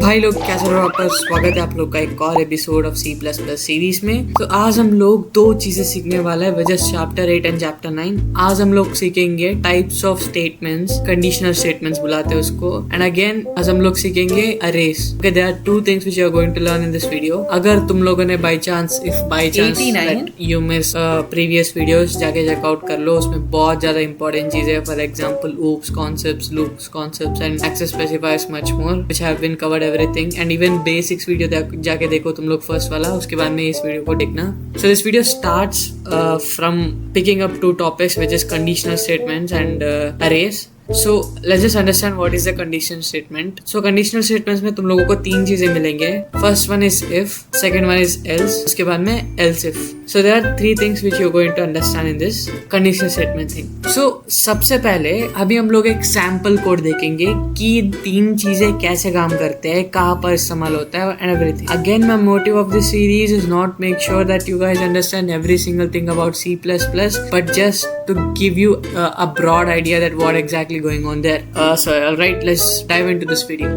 भाई लोग क्या चल रहा है? आपका स्वागत है आप लोग का एक और episode of C plus plus series में। तो आज हम लोग दो चीजें सीखने वाला है, which is chapter 8 and chapter 9। आज हम लोग सीखेंगे types of statements, conditional statements बुलाते हैं उसको। एंड अगेन आज हम लोग सीखेंगे arrays. Okay, there are two things which you are going to learn in this video. अगर तुम लोगों ने by chance you miss previous videos, जाके चेकआउट कर लो। उसमें बहुत ज्यादा इंपॉर्टेंट चीजें, for example oops concepts, loops concepts and access specifiers much more which have been covered everything and even basics video जाके देखो तुम लोग फर्स्ट वाला, उसके बाद में इस वीडियो को देखना। So this video starts from picking up two topics which is conditional statements and arrays. So let's just understand what is the conditional statement. So conditional statements में तुम लोगों को तीन चीजें मिलेंगे। First one is if, second one is else, उसके बाद में else if. So there are three things which you're going to understand in this conditional statement thing. So सबसे पहले अभी हम लोग एक सैम्पल कोड देखेंगे कि तीन चीजें कैसे काम करते हैं, कहाँ पर इस्तेमाल होता है and everything. Again, my motive of this series is not make sure that you guys understand every single thing about C++, but just to give you a broad idea that what exactly going on there. So alright, let's dive into this video.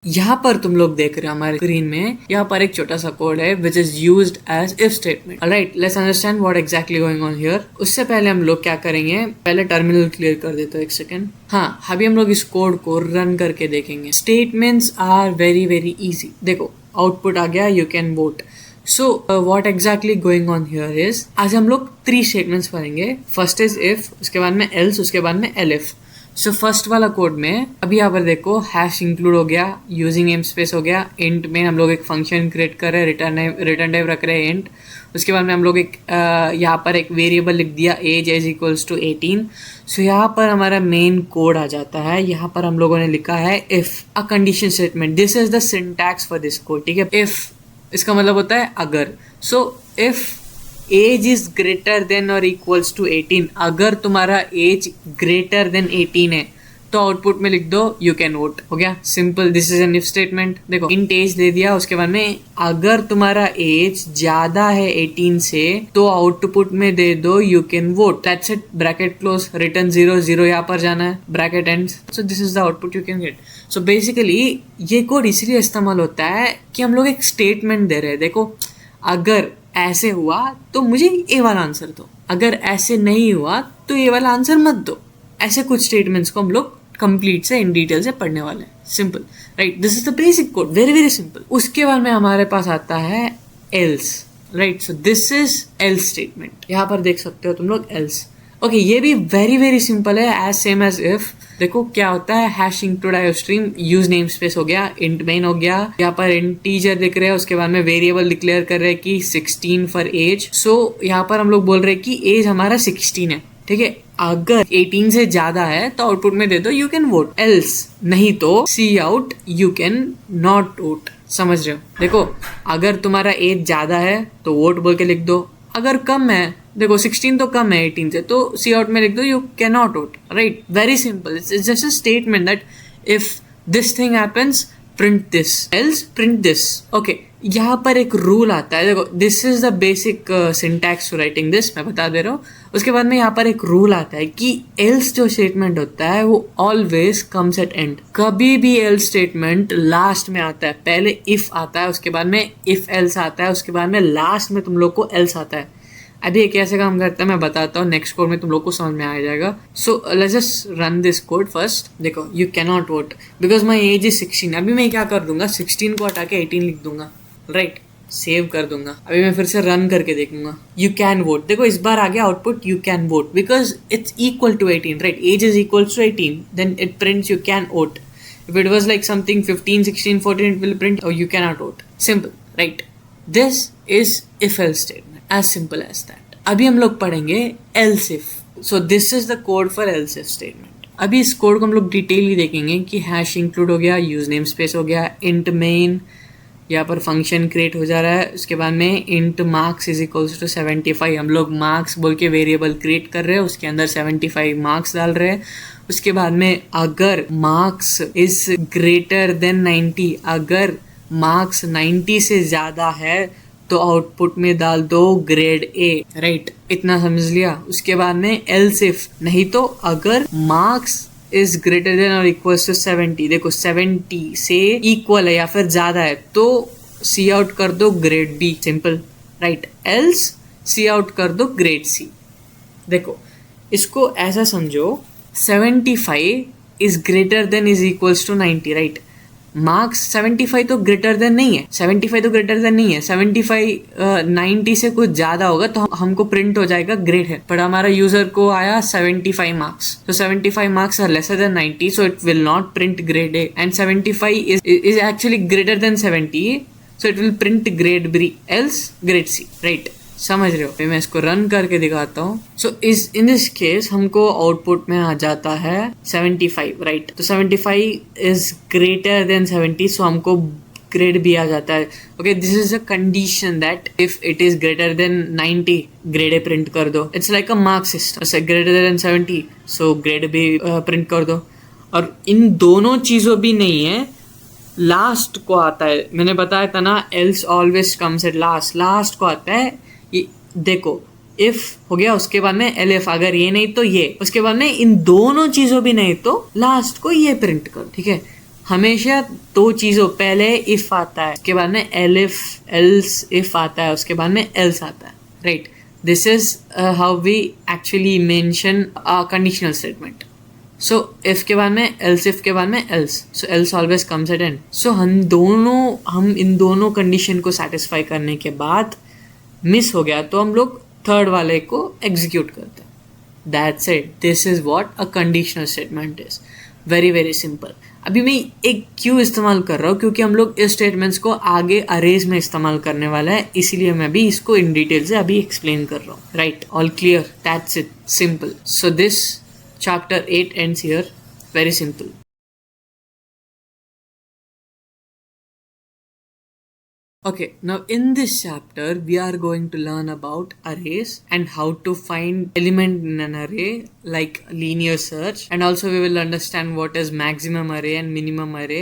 यहाँ पर तुम लोग देख रहे हो हमारे screen में, यहाँ पर एक छोटा सा कोड है which is used as if statement. Alright, let's understand what exactly going on here. उससे पहले हम लोग क्या करेंगे, पहले टर्मिनल क्लियर कर देते हो एक सेकेंड। हाँ, अभी हम लोग इस कोड को रन करके देखेंगे। Statements are very very easy. देखो आउटपुट आ गया, you can vote. So what exactly going on here is, आज हम लोग 3 स्टेटमेंट्स पढ़ेंगे। फर्स्ट इज इफ, उसके बाद में एल्स, उसके बाद में एलिफ। सो फर्स्ट वाला कोड में अभी यहाँ पर देखो हैश इंक्लूड हो गया, यूजिंग नेम स्पेस हो गया, इंट में हम लोग एक फंक्शन क्रिएट कर रहे हैं, रिटर्न टाइप रख रहे हैं इंट। उसके बाद में हम लोग एक यहाँ पर एक वेरिएबल लिख दिया एज इक्वल्स टू 18। सो यहाँ पर हमारा मेन कोड आ जाता है। यहाँ पर हम लोगों ने लिखा है if a condition statement. This is the syntax for this code, ठीक है। इफ इसका मतलब होता है अगर। So if age is greater than or equals to 18, अगर तुम्हारा एज ग्रेटर देन 18 है तो आउटपुट में लिख दो यू कैन वोट। हो गया, simple. This is an if statement. देखो इंट एज दे दिया, उसके बाद में अगर तुम्हारा एज ज्यादा है 18 से तो आउटपुट में दे दो you can vote. That's it, bracket close, return 0 0 यहाँ पर जाना है, bracket ends. So this is the output you can get. So basically ये कोड इसलिए इस्तेमाल होता है कि हम लोग एक स्टेटमेंट दे रहे हैं। देखो अगर ऐसे हुआ तो मुझे ये वाला आंसर दो, अगर ऐसे नहीं हुआ तो ये वाला आंसर मत दो। ऐसे कुछ स्टेटमेंट्स को हम लोग कंप्लीट से इन डिटेल से पढ़ने वाले हैं। Simple, right. This is the basic code, very very simple. उसके बाद में हमारे पास आता है else, right. So this is else statement. यहाँ पर देख सकते हो तुम लोग एल्स। ओके, ये भी वेरी वेरी सिंपल है, एज सेम एज इफ। देखो क्या होता है, hash include iostream, use name space हो गया, इंट मेन हो गया, यहाँ पर इंटीजर दिख रहे हैं, उसके बाद में वेरिएबल डिक्लेयर कर रहे हैं कि 16 फॉर एज। सो यहाँ पर हम लोग बोल रहे हैं कि एज हमारा 16 है, ठीक है। अगर 18 से ज्यादा है तो आउटपुट में दे दो यू कैन वोट, एल्स नहीं तो C out you can not vote. समझ रहे हो? देखो अगर तुम्हारा एज ज्यादा है तो वोट बोल के लिख दो, अगर कम है, देखो 16 तो कम है 18 से, तो सी आउट में लिख दो you can not vote, right. Very simple, it's just a statement that if this thing happens print this, else print this. Okay, यहाँ पर एक रूल आता है। देखो this is the basic syntax to writing this, मैं बता दे रहा हूँ। उसके बाद में यहाँ पर एक रूल आता है कि एल्स जो स्टेटमेंट होता है वो ऑलवेज कम्स एट एंड। कभी भी एल्स स्टेटमेंट लास्ट में आता है। पहले इफ आता है, उसके बाद में इफ एल्स आता है, उसके बाद में लास्ट में तुम लोग को एल्स आता है। अभी ये कैसे काम करता है मैं बताता हूँ, नेक्स्ट कोड में तुम लोग को समझ में आ जाएगा। So let's just run this code first. देखो you can not vote because my age is 16। अभी मैं क्या कर दूंगा, 16 को हटा के 18 लिख दूंगा, राइट। सेव कर दूंगा। अभी मैं फिर से रन करके देखूंगा, यू कैन वोट। देखो इस बार आ गया output you can vote because it's equal to 18, right. Age is equal to 18, then it prints you can vote. If it was like something 15, 16, 14, it will print you can not vote. Simple, right. This is if else statement, as simple as that. अभी हम लोग पढ़ेंगे else if. So this is the code for else if statement. अभी इस code को हम लोग detailed देखेंगे कि हैश इंक्लूड हो गया, यूज नेम स्पेस हो गया, इंट मेन, यहाँ पर फंक्शन क्रिएट हो जा रहा है। उसके बाद में int marks is equals to 75। हम लोग मार्क्स बोल के वेरिएबल क्रिएट कर रहे हैं, उसके अंदर 75 मार्क्स डाल रहे हैं। उसके बाद में अगर मार्क्स इज ग्रेटर देन 90, अगर मार्क्स 90 से ज्यादा है तो आउटपुट में डाल दो ग्रेड ए, राइट। इतना समझ लिया। उसके बाद में एल्स इफ, नहीं तो अगर marks is greater than or equals to 70। देखो 70 से इक्वल है या फिर ज्यादा है तो सी आउट कर दो grade B, simple, right. Else C out कर दो ग्रेड सी। देखो इसको ऐसा समझो, 75 is greater than is equals to 90, right. Marks 75 तो ग्रेटर देन नहीं है, 75 तो ग्रेटर देन नहीं है, 75 90 से कुछ ज्यादा होगा तो हमको प्रिंट हो जाएगा ग्रेड है, पर हमारा यूजर को आया 75 मार्क्स, तो 75 marks are lesser than 90, so it will not print grade A, and 75 is actually greater than 70, so it will print grade B else grade C, right। समझ रहे हो? मैं इसको रन करके दिखाता हूँ। सो इस इन दिस केस हमको आउटपुट में आ जाता है 75, राइट। तो 75 इज ग्रेटर देन 70, सो हमको ग्रेड भी आ जाता है। Okay, this is a condition that if it is greater then 90 grade A print कर दो। It's like a mark system, greater than 70 so grade भी प्रिंट कर दो। और इन दोनों चीजों भी नहीं है, लास्ट को आता है, मैंने बताया था ना, else always comes at last, last को आता है ये। देखो इफ हो गया, उसके बाद में एलएफ, अगर ये नहीं तो ये, उसके बाद में इन दोनों चीजों भी नहीं तो लास्ट को ये प्रिंट करो, ठीक है। हमेशा दो चीजों, पहले इफ आता है, उसके बाद में एलएफ एल्स इफ आता है, उसके बाद में एल्स आता है, right. This is how we actually mention a conditional statement. So if के बाद में एल्स, इफ के बाद में else, so else always comes at end. So हम इन दोनों कंडीशन को सेटिस्फाई करने के बाद मिस हो गया तो हम लोग थर्ड वाले को एग्जीक्यूट करते हैं। That's it, this is what a conditional statement is. Very very simple. अभी मैं एक क्यों इस्तेमाल कर रहा हूँ, क्योंकि हम लोग इस स्टेटमेंट्स को आगे अरेज में इस्तेमाल करने वाला है, इसीलिए मैं भी इसको इन डिटेल से अभी एक्सप्लेन कर रहा हूँ, right. All clear? That's it, simple. So this chapter 8 ends here. Very simple. Okay, now in this chapter we are going to learn about arrays and how to find element in an array, like linear search, and also we will understand what is maximum array and minimum array.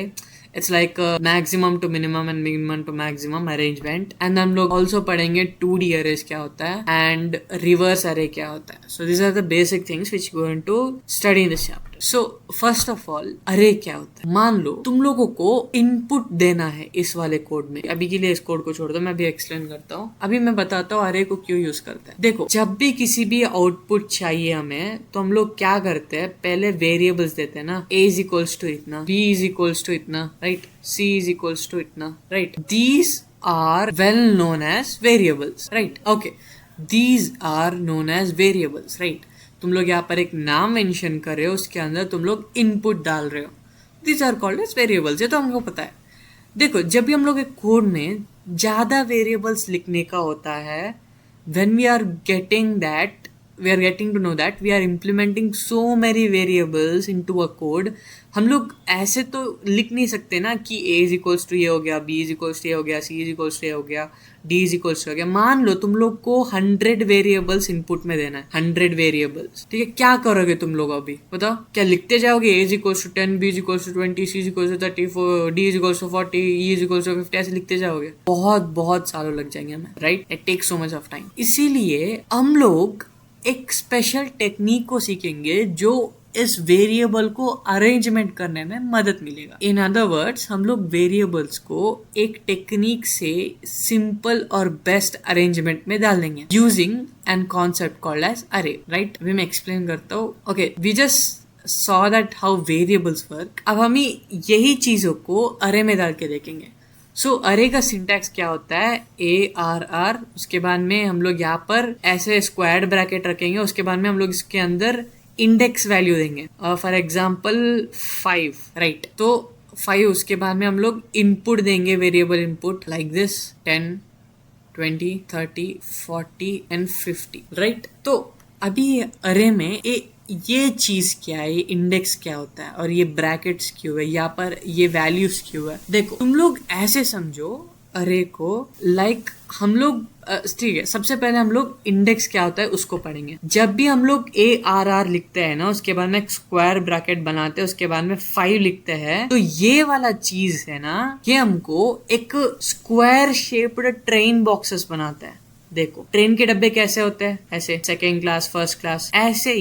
It's like a maximum to minimum and minimum to maximum arrangement. And हम लोग also पढ़ेंगे 2D arrays क्या होता है and reverse array क्या होता है. So these are the basic things which we are going to study in this chapter. So first of all, array क्या होता है? मान लो तुम लोगों को इनपुट देना है इस वाले कोड में. अभी के लिए इस कोड को छोड़ दो, मैं अभी एक्सप्लेन करता हूँ. अभी मैं बताता हूँ अरे को क्यों यूज करते हैं. देखो, जब भी किसी भी आउटपुट चाहिए हमें, तो हम लोग क्या करते हैं, पहले वेरिएबल्स देते हैं ना. a इज इक्वल्स टू इतना, b इज इक्वल्स टू इतना, right, c is equals to इतना, right. These are well known as variables, right. Okay, these are known as variables, right. तुम लोग यहाँ पर एक नाम मेंशन कर रहे हो, उसके अंदर तुम लोग इनपुट डाल रहे हो. These are called as variables. ये तो हमको पता है. देखो, जब भी हम लोग एक कोड में ज्यादा वेरिएबल्स लिखने का होता है, when we are getting to know that we are implementing so many variables into a code. हम लोग ऐसे तो लिख नहीं सकते ना कि a इज इक्वल्स टू ये हो गया, b इज इक्वल्स टू ये हो गया, c इज इक्वल्स टू ये हो गया, d इज इक्वल्स टू हो गया. मान लो तुम लोग को 100 वेरिएबल्स इनपुट में देना है, 100 वेरिएबल्स, ठीक है. क्या करोगे तुम लोग अभी बताओ? क्या लिखते जाओगे a is equals to 10, b is equals to 20, c is equals to 34, d is equals to 40, e is equals to 50, ऐसे लिखते जाओगे? बहुत सालों लग जाएंगे हमें, right. It takes so much of time. इसीलिए हम लोग एक स्पेशल टेक्निक को सीखेंगे जो इस वेरिएबल को अरेंजमेंट करने में मदद मिलेगा. इन अदर वर्ड्स, हम लोग वेरिएबल्स को एक टेक्निक से सिंपल और बेस्ट अरेंजमेंट में डाल देंगे using an concept called as array, right. अभी मैं एक्सप्लेन करता हूँ. Okay, we just saw that how variables work. अब हम यही चीजों को अरे में डाल के देखेंगे. सो अरे का सिंटैक्स क्या होता है? ARR. उसके बाद में हम लोग यहाँ पर ऐसे स्क्वायर्ड ब्रैकेट रखेंगे. उसके बाद में हम लोग इसके अंदर इंडेक्स वैल्यू देंगे. For example 5, right. तो 5, उसके बाद में हम लोग इनपुट देंगे, variable input like this, 10, 20, 30, 40 and 50, right. तो अभी अरे में ये चीज क्या है, ये इंडेक्स क्या होता है और ये ब्रैकेट्स क्यों है, यहाँ पर ये वैल्यूज क्यों है. देखो, तुम लोग ऐसे समझो अरे को, लाइक हम लोग, ठीक है, सबसे पहले हम लोग इंडेक्स क्या होता है उसको पढ़ेंगे. जब भी हम लोग ARR लिखते हैं ना, उसके बाद में एक स्क्वायर ब्रैकेट बनाते हैं, उसके बाद में 5 लिखते हैं, तो ये वाला चीज है ना, ये हमको एक स्क्वायर शेप्ड ट्रेन बॉक्सेस बनाता है. देखो, ट्रेन के डब्बे कैसे होते हैं, ऐसे, सेकेंड क्लास, फर्स्ट क्लास, ऐसे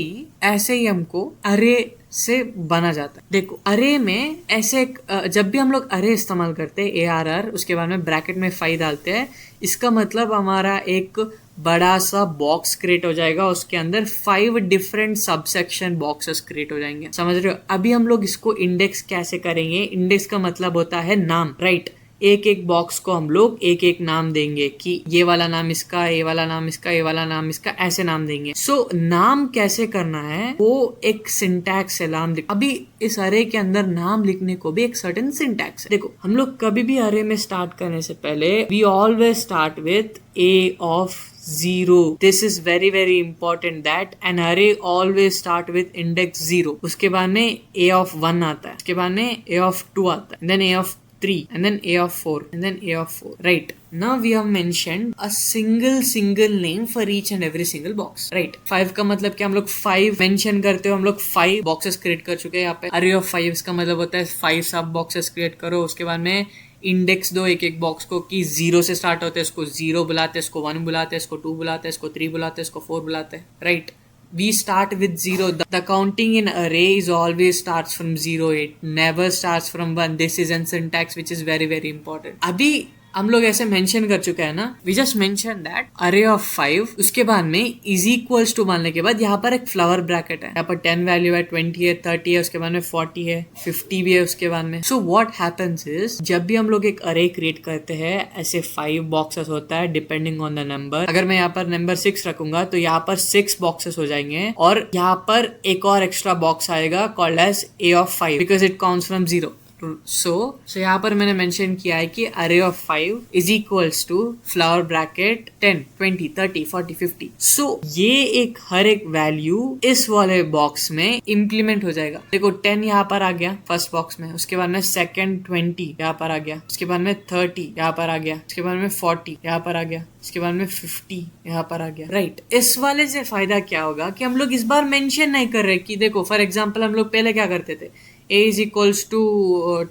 ही हमको अरे से बना जाता है। देखो अरे में ऐसे जब भी हम लोग अरे इस्तेमाल करते हैं ARR, उसके बाद में ब्रैकेट में 5 डालते हैं, इसका मतलब हमारा एक बड़ा सा बॉक्स क्रिएट हो जाएगा, उसके अंदर 5 डिफरेंट सबसेक्शन बॉक्सेस क्रिएट हो जाएंगे। समझ रहे हो? अभी हम लोग इसको इंडेक्स कैसे करेंगे? इंडेक्स का मतलब होता है नाम, राइट? एक एक बॉक्स को हम लोग एक एक नाम देंगे कि ये वाला नाम इसका, ये वाला नाम इसका, ये वाला नाम इसका, ऐसे नाम देंगे। सो नाम कैसे करना है वो एक सिंटैक्स है नाम लिख। अभी इस अरे के अंदर नाम लिखने को भी एक सर्टेन सिंटैक्स है। देखो हम लोग कभी भी अरे में स्टार्ट करने से पहले we always start with a of 0. This is very very important that an array always start with index 0. उसके बाद में a of 1 आता है, उसके बाद में a of 2 आता है, then a of 3 and then a of 4 and then a of 4. Right, now we have mentioned a single name for each and every single box. Right, 5 का मतलब क्या? हम लोग 5 मेंशन करते हो, हम लोग 5 बॉक्सेस क्रिएट कर चुके हैं यहाँ पे। अरे ऑफ 5 का मतलब होता है 5 सब बॉक्सेस क्रिएट करो, उसके बाद में इंडेक्स दो एक एक बॉक्स को कि 0 से स्टार्ट होते हैं, इसको 0 बुलाते हैं, इसको 1 बुलाते हैं, इसको 2 बुलाते हैं, इसको 3 बुलाते हैं, इसको 4 बुलाते हैं। Right, we start with 0. The counting in array is always starts from 0. It never starts from 1. This is an syntax which is very very important. अभी हम लोग ऐसे मेंशन कर चुके हैं ना, we just mention that array of 5, उसके बाद में इज इक्वल्स टू मानने के बाद यहाँ पर एक फ्लावर ब्रैकेट है, यहाँ पर 10 वैल्यू है, 20 है, 30 है, उसके बाद में 40 है, 50 भी है उसके बाद में। सो व्हाट हैपेंस इज जब भी हम लोग एक अरे क्रिएट करते हैं, ऐसे 5 बॉक्सेस होता है डिपेंडिंग ऑन द नंबर। अगर मैं यहाँ पर नंबर 6 रखूंगा तो यहाँ पर 6 बॉक्सेस हो जाएंगे और यहाँ पर एक और एक्स्ट्रा बॉक्स आएगा called as a of 5 because it counts from 0. So यहाँ पर मैंने मेंशन किया है कि array of 5 is equals to flower bracket 10, 20, 30, 40, 50. So ये एक हर एक वैल्यू इस वाले बॉक्स में इम्प्लीमेंट हो जाएगा। देखो 10 यहाँ पर आ गया फर्स्ट बॉक्स में, उसके बाद में सेकंड 20 यहाँ पर आ गया, उसके बाद में 30 यहाँ पर आ गया, उसके बाद में 40 यहाँ पर आ गया, इसके बाद में 50 यहाँ पर आ गया। राइट, इस वाले से फायदा क्या होगा कि हम लोग इस बार मेंशन नहीं कर रहे कि देखो फॉर एग्जांपल हम लोग पहले क्या करते थे, a इज इक्वल्स टू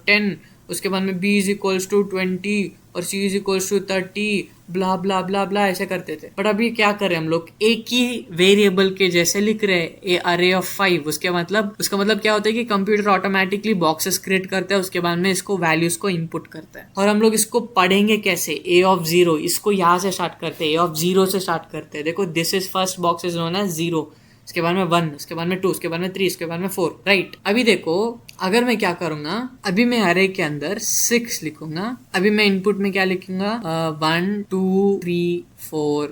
10, उसके बाद में b इज इक्वल्स टू 20 और c is equals to 30, blah blah blah ब्ला ऐसे करते थे। बट अभी क्या कर रहे हैं हम लोग, एक ही वेरिएबल के जैसे लिख रहे हैं अरे ऑफ 5। उसका मतलब क्या होता है कि कंप्यूटर ऑटोमेटिकली बॉक्सेस क्रिएट करता है, उसके बाद में इसको वैल्यूज को इनपुट करता है। और हम लोग इसको पढ़ेंगे कैसे, a ऑफ 0, इसको यहाँ से स्टार्ट करते हैं, a ऑफ 0 से स्टार्ट करते हैं। देखो this is first box is known as 0, उसके बाद में 1, उसके बाद में 2, उसके बाद में 3, उसके बाद में 4। राइट, अभी देखो अगर मैं क्या करूंगा, अभी मैं अरे के अंदर 6 लिखूंगा। अभी मैं इनपुट में क्या लिखूंगा, 1 2 3 4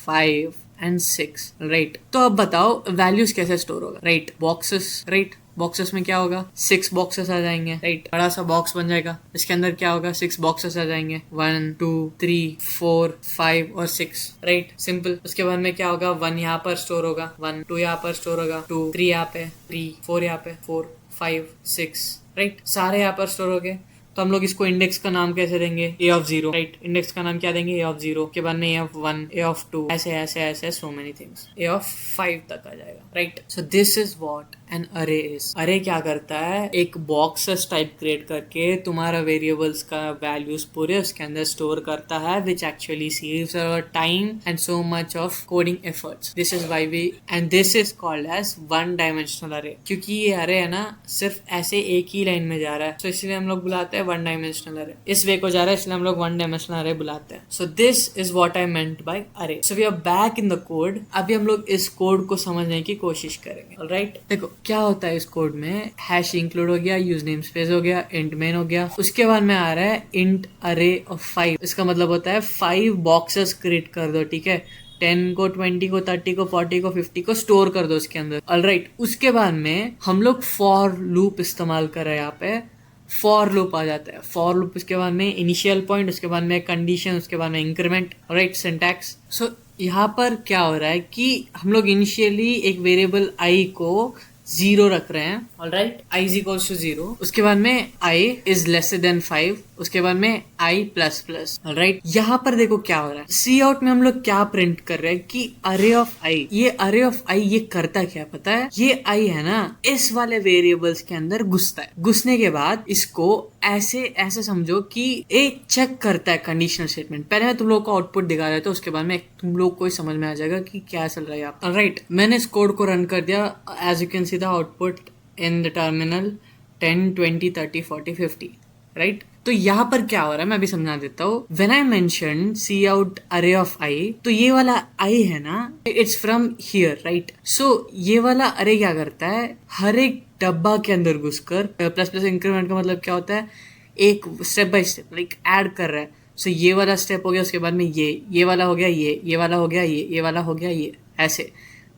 5 एंड 6। राइट, तो अब बताओ वैल्यूज कैसे स्टोर होगा। राइट, बॉक्सेस, राइट, बॉक्सेस में क्या होगा, 6 बॉक्सेस आ जाएंगे। राइट, बड़ा सा बॉक्स बन जाएगा, इसके अंदर क्या होगा, 6 बॉक्सेस आ जाएंगे, 1 2 3 4 5 और 6। Right, simple. उसके बाद में क्या होगा, 1 यहाँ पर स्टोर होगा, 1 2 यहाँ पर स्टोर होगा, 2 3 यहाँ पे, 3 4 यहाँ पे, 4 5 6। राइट, सारे यहाँ पर स्टोर हो गए। तो हम लोग इसको इंडेक्स का नाम कैसे देंगे, a ऑफ 0। राइट, इंडेक्स का नाम क्या देंगे, a ऑफ 0, के बाद में a ऑफ 1, a ऑफ 2, ऐसे ऐसे ऐसे so many things, a of 5 तक आ जाएगा। Right, so this is what an अरे इज। अरे क्या करता है, एक बॉक्सेस टाइप क्रिएट करके तुम्हारा वेरिएबल्स का वैल्यूज पूरे उसके अंदर स्टोर करता है, which actually saves our time and so much of coding efforts. This is why we and this is called as one dimensional array. क्योंकि ये अरे है ना, सिर्फ ऐसे एक ही लाइन में जा रहा है, तो इसलिए हम लोग बुलाते हैं वन डायमेंशनल अरे। इस वे को जा रहा है इसलिए हम लोग वन डायमेंशनल अरे बुलाते हैं। So this is what I meant by array. So we are back in the code. अभी हम लोग इस कोड को समझने की कोशिश करेंगे। ऑलराइट, देखो क्या होता है इस कोड में, हैश इंक्लूड हो गया, यूज नेम स्पेस हो गया, इंट मेन हो गया, उसके बाद में आ रहा है इंट अरे ऑफ 5। इसका मतलब होता है 5 बॉक्सेस क्रिएट कर दो। ठीक है, 10 को, 20 को, 30 को, 40 को, 50 को स्टोर कर दो उसके अंदर। ऑलराइट, उसके बाद में हम लोग फॉर लूप इस्तेमाल कर रहे हैं। यहाँ पे फॉर लूप आ जाता है। फॉर लूप, उसके बाद में इनिशियल पॉइंट, उसके बाद में कंडीशन, उसके बाद में इंक्रीमेंट। Right, syntax. सो यहाँ पर क्या हो रहा है कि हम लोग इनिशियली एक वेरिएबल आई को 0 रख रहे हैं। Alright, i is equals to 0, उसके बाद में i इज लेसर देन 5, उसके बाद में i प्लस प्लस। ऑलराइट, यहाँ पर देखो क्या हो रहा है, सी आउट में हम लोग क्या प्रिंट कर रहे हैं कि अरे ऑफ i। ये अरे ऑफ i ये करता क्या पता है, ये i है ना, इस वाले वेरिएबल्स के अंदर घुसता है। घुसने के बाद इसको ऐसे ऐसे समझो कि एक चेक करता है कंडीशनल स्टेटमेंट। पहले मैं तुम लोग को आउटपुट दिखा देता हूँ, उसके बाद में तुम लोग को समझ में आ जाएगा कि क्या चल रहा है यहाँ। ऑलराइट, मैंने इस कोड को रन कर दिया। As you can see the output in the terminal 10, 20, 30, 40, 50, right? तो यहाँ पर क्या हो रहा है मैं अभी समझा देता हूँ. When I mention C out array of आई, तो ये वाला आई है ना, it's from here, right? So ये वाला अरे क्या करता है, हर एक डब्बा के अंदर घुसकर प्लस प्लस इंक्रीमेंट का मतलब क्या होता है, एक step by step like add कर रहा है. सो ये वाला स्टेप हो गया, उसके बाद में ये वाला हो गया, ये वाला हो गया, ये वाला हो गया, ये ऐसे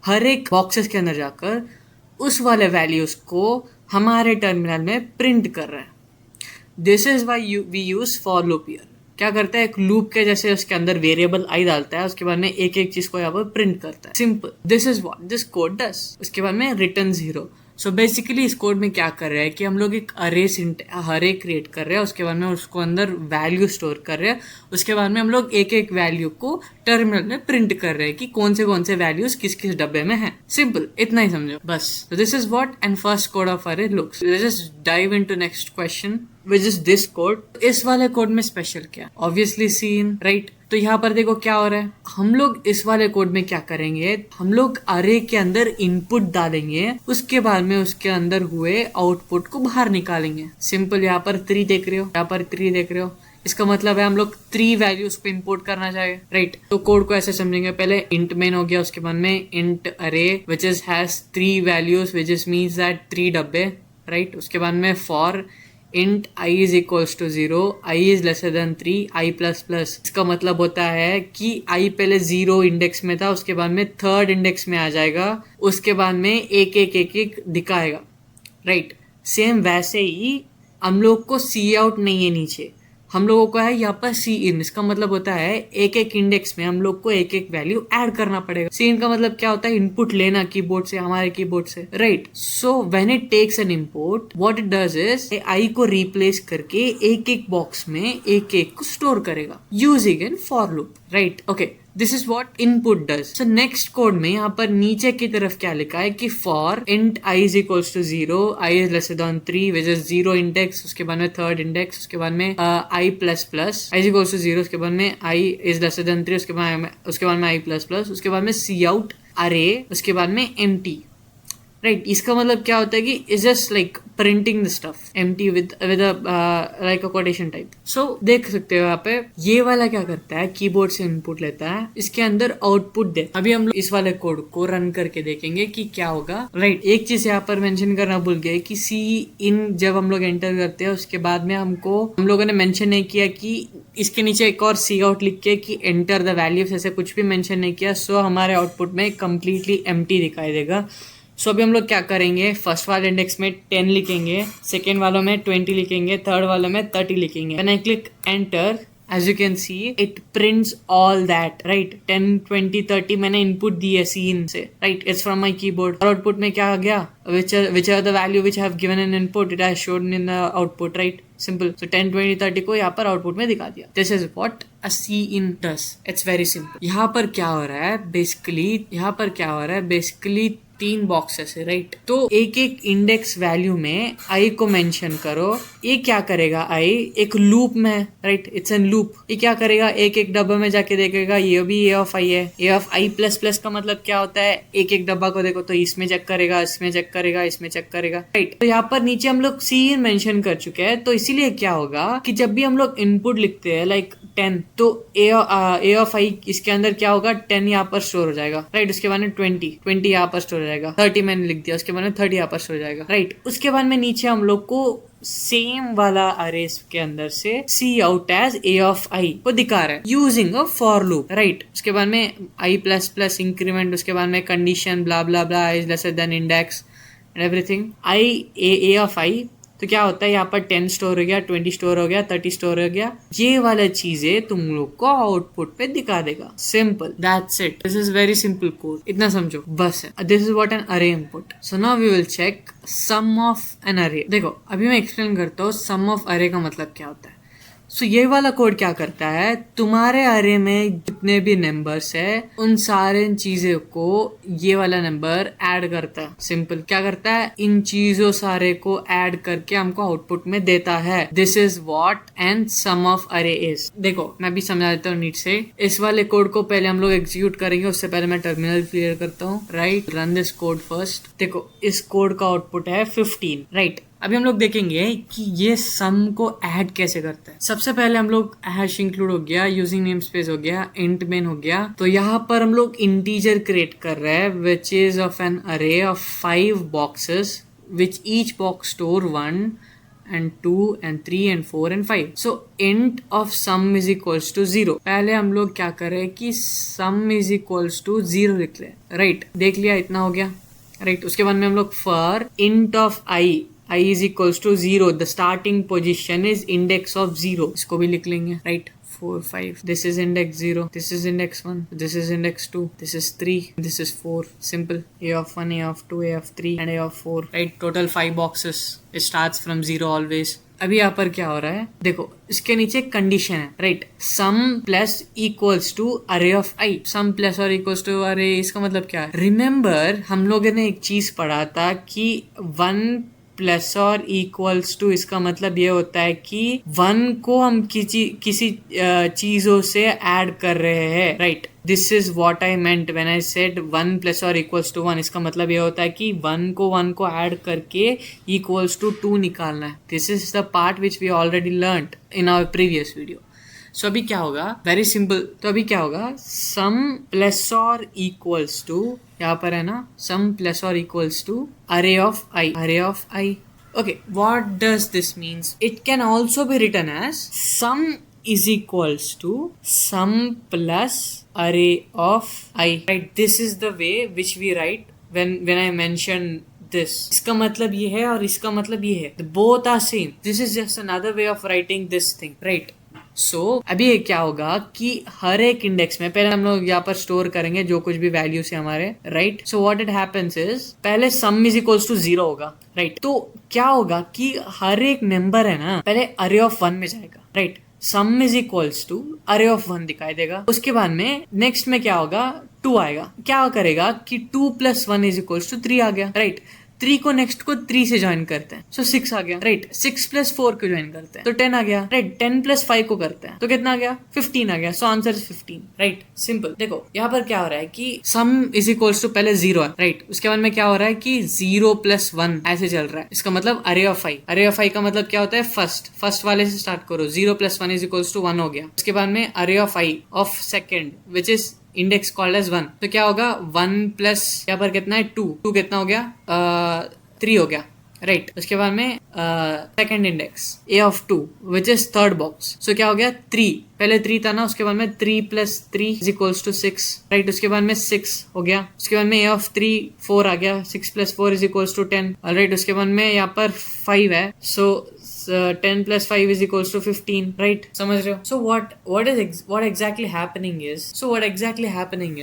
हर एक बॉक्सेस के अंदर जाकर उस वाले वैल्यूज को हमारे टर्मिनल में प्रिंट कर रहा है. This is why we use for loop here. क्या करता है, एक लूप के जैसे उसके अंदर वेरिएबल आई डालता है, उसके बाद में एक एक चीज को यहाँ पर प्रिंट करता है. Simple, this is what this code does. उसके बाद में रिटर्न 0. सो बेसिकली इस कोड में क्या कर रहे हैं कि हम लोग एक अरे क्रिएट कर रहे हैं, उसके बाद में उसको अंदर वैल्यू स्टोर कर रहे हैं, उसके बाद में हम लोग एक एक वैल्यू को टर्मिनल में प्रिंट कर रहे हैं कि कौन से वैल्यूज किस किस डब्बे में हैं. सिंपल, इतना ही समझो बस. This is what and first code of array looks. Let's just dive into next question which is this code. इस वाले कोड में स्पेशल क्या, ऑब्वियसली सीन, राइट? तो यहाँ पर देखो क्या हो रहा है, हम लोग इस वाले कोड में क्या करेंगे, हम लोग अरे के अंदर इनपुट डालेंगे, उसके बाद में उसके अंदर हुए आउटपुट को बाहर निकालेंगे. सिंपल, यहाँ पर 3 देख रहे हो, यहाँ पर 3 देख रहे हो, इसका मतलब है हम लोग 3 वैल्यूज को इंपोर्ट करना चाहिए, राइट? तो कोड को ऐसे समझेंगे, पहले इंट मेन हो गया, उसके बाद में इंट अरे which is has 3 values which is means that 3 डब्बे, राइट? उसके बाद में for int I is equals to 0, I is lesser than 3, I plus plus. इसका मतलब होता है कि I पहले 0 इंडेक्स में था, उसके बाद में 3rd इंडेक्स में आ जाएगा, उसके बाद में एक दिखाएगा, राइट? सेम वैसे ही हम लोग को सी आउट नहीं है नीचे, हम लोगों को है यहाँ पर सी इन. इसका मतलब होता है एक एक इंडेक्स में हम लोग को एक एक वैल्यू ऐड करना पड़ेगा. सी इन का मतलब क्या होता है, इनपुट लेना कीबोर्ड से, हमारे कीबोर्ड से, right? So when it takes an input, what it does is I को रिप्लेस करके एक एक बॉक्स में एक एक को स्टोर करेगा using an for loop, right? Okay, this is what input does. So next code में यहाँ पर नीचे की तरफ क्या लिखा है कि for int I is equals to 0, i is lesser than 3 which is 0 index, उसके बाद में 3rd इंडेक्स, उसके बाद में i plus plus, i is equals to 0, उसके बाद में आई इज लेसर देन 3, उसके बाद में आई प्लस प्लस, उसके बाद में सी आउट अरे, उसके बाद में एम्प्टी, राइट? इसका मतलब क्या होता है कि is just like printing the stuff empty with like a quotation type. So देख सकते हो यहाँ पे ये वाला क्या करता है, कीबोर्ड से इनपुट लेता है, इसके अंदर आउटपुट दे. अभी हम लोग इस वाले कोड को रन करके देखेंगे कि क्या होगा, राइट? एक चीज यहाँ पर मेंशन करना भूल गए कि सी इन जब हम लोग एंटर करते हैं, उसके बाद में हम लोगों ने मेंशन नहीं किया कि इसके नीचे एक और सी आउट लिख के कि एंटर द वैल्यूज, ऐसे कुछ भी मेंशन नहीं किया. सो हमारे आउटपुट में कंप्लीटली एम्प्टी दिखाई देगा. सो अभी हम लोग क्या करेंगे, फर्स्ट वाले इंडेक्स में 10 लिखेंगे, सेकेंड वालों में 20 लिखेंगे, थर्ड वालों में 30 लिखेंगे. When I click enter, as you can see it prints all that, right? 10, 20, 30 मैंने इनपुट दी है सीन से, right? It's from my keyboard. और आउटपुट में क्या आ गया, which are the value which I have given an input, it has shown in the output, right? Simple. So 10, 20, 30 को यहाँ पर आउटपुट में दिखा दिया. This is what a cin does. It's very simple. यहाँ पर क्या हो रहा है बेसिकली 3 बॉक्सेस है, राइट? तो एक एक इंडेक्स वैल्यू में आई को मेंशन करो. ये क्या करेगा, आई एक लूप में, राइट? It's N loop. ये क्या करेगा, एक एक डब्बे में जाके देखेगा ये भी ए ऑफ आई है. ए ऑफ आई प्लस प्लस का मतलब क्या होता है, एक एक डब्बा को देखो तो इसमें चेक करेगा, इसमें चेक करेगा, इसमें चेक करेगा, राइट? तो यहाँ पर नीचे हम लोग सी मेंशन कर चुके हैं. तो इसीलिए क्या होगा कि जब भी हम लोग इनपुट लिखते हैं लाइक 10, तो ए ऑफ आई इसके अंदर क्या होगा, 10 यहाँ पर स्टोर हो जाएगा, राइट? उसके बाद में 20 यहाँ पर स्टोर हो जाएगा, 30 मैंने लिख दिया, उसके बाद में 30 यहाँ पर स्टोर हो जाएगा, राइट? उसके बाद में नीचे हम लोग को सेम वाला अरेस के अंदर से सी आउट एज ए ऑफ आई को दिखा रहा है using a for loop, right? उसके बाद में आई प्लस प्लस इंक्रीमेंट, उसके बाद में condition blah blah blah is lesser than index and everything, i a of आई. तो क्या होता है, यहाँ पर 10 स्टोर हो गया, 20 स्टोर हो गया, 30 स्टोर हो गया. ये वाला चीजें तुम लोग को आउटपुट पे दिखा देगा. Simple, that's it. This is very simple code. इतना समझो बस है. This is what an array input. So now we will check sum of an array. देखो अभी मैं एक्सप्लेन करता हूँ सम ऑफ अरे का मतलब क्या होता है. सो ये वाला कोड क्या करता है, तुम्हारे अरे में जितने भी नंबर्स है उन सारे चीजों को ये वाला नंबर ऐड करता है। सिंपल, क्या करता है, इन चीजों सारे को ऐड करके हमको आउटपुट में देता है। This is what and sum of array is. देखो मैं भी समझा देता हूँ नीट से। इस वाले कोड को पहले हम लोग एग्जीक्यूट करेंगे, उससे पहले मैं टर्मिनल क्लियर करता हूँ। Right, run this code first. देखो इस कोड का आउटपुट है 15। राइट, अभी हम लोग देखेंगे कि ये सम को ऐड कैसे करता है। सबसे पहले हम लोग हैश इंक्लूड हो गया, यूजिंग नेम स्पेस हो गया, इंट मेन हो गया। तो यहाँ पर हम लोग इंटीजर क्रिएट कर रहे हैं विच इज ऑफ एन अरे of 5 boxes which each box store 1 and 2 and 3 and 4 and 5. So int of sum is equals to 0. पहले हम लोग क्या करें कि sum is equals to 0 लिख ले। राइट, देख लिया, इतना हो गया। राइट, उसके बाद में हम लोग for int of I is equals to 0. The starting position is index of 0. इसको भी लिख लेंगे। Right, 4 5, this is index 0, this is index 1, this is index 2, this is 3, this is 4. Simple, a of 1, a of 2, a of 3 and a of 4. Right, total 5 boxes. It starts from 0 always. अभी यहाँ पर क्या हो रहा है, देखो इसके नीचे कंडीशन है। Right, sum plus equals to array of I. Sum plus और इक्वल्स टू अरे, इसका मतलब क्या है, रिमेम्बर हम लोगों ने एक चीज पढ़ा था कि 1 प्लस और इक्वल्स टू, इसका मतलब ये होता है कि 1 को हम किसी चीजों से ऐड कर रहे हैं। Right, this is what I meant when I said 1 plus और इक्वल्स टू 1। इसका मतलब ये होता है कि 1 को ऐड करके इक्वल्स टू 2 निकालना है। This is the part which we already learned in our previous video. So अभी क्या होगा, वेरी सिंपल। तो अभी क्या होगा, सम प्लस और इक्वल्स टू, यहाँ पर है ना, सम प्लस और equals to array of i, array of i. Okay, what does this means, it can also be written as sum is equals to sum plus array of i. Right, this is the way which we write when I mention this. इसका मतलब ये है और इसका मतलब ये है, both are same. This is just another way of writing this thing, right? सो अभी ये क्या होगा कि हर एक इंडेक्स में पहले हम लोग यहाँ पर स्टोर करेंगे जो कुछ भी वैल्यूज है हमारे। Right, so what it happens is, पहले सम इज इक्वल्स टू 0 होगा। राइट, तो क्या होगा कि हर एक नंबर है ना, पहले अरे ऑफ 1 में जाएगा। Right, sum is equals to array of 1 दिखाई देगा। उसके बाद में नेक्स्ट में क्या होगा, 2 आएगा। क्या करेगा कि 2 प्लस 1 इज इक्वल्स टू 3 आ गया। राइट, 3 को नेक्स्ट को 3 से ज्वाइन करते हैं, सो 6 आ गया। राइट, 6 प्लस 4 को ज्वाइन करते हैं तो 10 आ गया। राइट, 10 प्लस 5 को करते हैं तो कितना आ गया, 15 आ गया। So answer is 15। Right, simple. देखो यहाँ पर क्या हो रहा है कि सम इज इक्वल्स टू पहले 0 है। राइट, उसके बाद में क्या हो रहा है कि 0 प्लस 1 ऐसे चल रहा है। इसका मतलब अरे ऑफ आई। अरे ऑफ आई का मतलब क्या होता है, फर्स्ट वाले से स्टार्ट करो। 0 प्लस 1 इज इक्वल्स टू 1 हो गया। उसके बाद में array of I of second which is index called as 1। तो क्या होगा, 1 प्लस यहाँ पर कितना है, 2 कितना हो गया, 3 हो गया। राइट, उसके बाद में second index A of 2 which is third box. So क्या हो गया, 3, पहले 3 था ना, उसके बाद में 3 plus 3 is equals to 6। Right, उसके बाद में 6 हो गया। उसके बाद में ए ऑफ 3 4 आ गया। 6 plus 4 is equals to 10। Right, उसके बाद में यहाँ पर 5 है, सो 10 plus 5 is equals to 15. Right, समझ रहे हो? So what exactly happening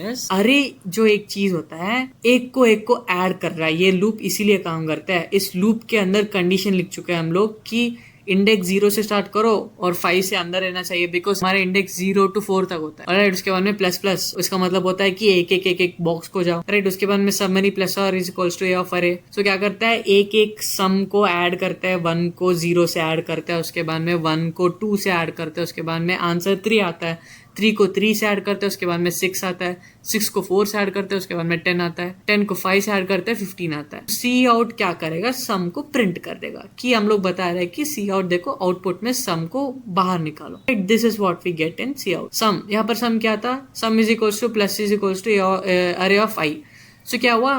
is अरे जो एक चीज होता है एक को ऐड कर रहा है। ये लूप इसीलिए काम करता है। इस लूप के अंदर कंडीशन लिख चुके हैं हम लोग कि इंडेक्स 0 से स्टार्ट करो और 5 से अंदर रहना चाहिए, बिकॉज हमारे इंडेक्स 0 to 4 तक होता है। राइट, उसके बाद में प्लस प्लस, उसका मतलब होता है कि एक बॉक्स को जाओ। राइट, उसके बाद में सब मेनी प्लस और is equals to a of array. So क्या करता है, एक सम को ऐड करता है, 1 को 0 से ऐड करता है, उसके बाद में 1 को 2 से ऐड करता है, उसके बाद में आंसर 3 आता है। 3 को 3 से ऐड करते हैं, उसके बाद में 6 आता है। 6 को 4 से ऐड करते हैं, उसके बाद में 10 आता है। 10 को 5 से ऐड करते हैं, 15 आता है। सी आउट क्या करेगा, सम को प्रिंट कर देगा। कि हम लोग बता रहे हैं कि सी आउट देखो, आउटपुट में सम को बाहर निकालो। Right, this is what we get in C out. Sum, यहाँ पर सम क्या था, sum is equals to plus is equals to array of i. So क्या हुआ,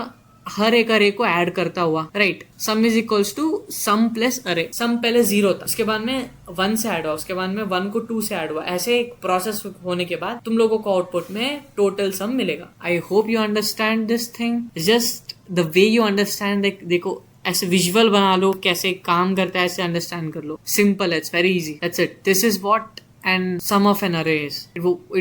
हर एक अरे को ऐड करता हुआ। Right, sum is equals to sum plus array. Sum पहले 0 था, उसके बाद में 1 से ऐड हुआ, उसके बाद में 1 को 2 से ऐड हुआ। ऐसे एक प्रोसेस होने के बाद तुम लोगों को आउटपुट में टोटल सम मिलेगा। I hope you understand this thing. Just the way you understand, देखो ऐसे विजुअल बना लो, कैसे काम करता है ऐसे अंडरस्टैंड कर लो। सिंपल है, it's very easy, that's it. This is what and sum of an array is.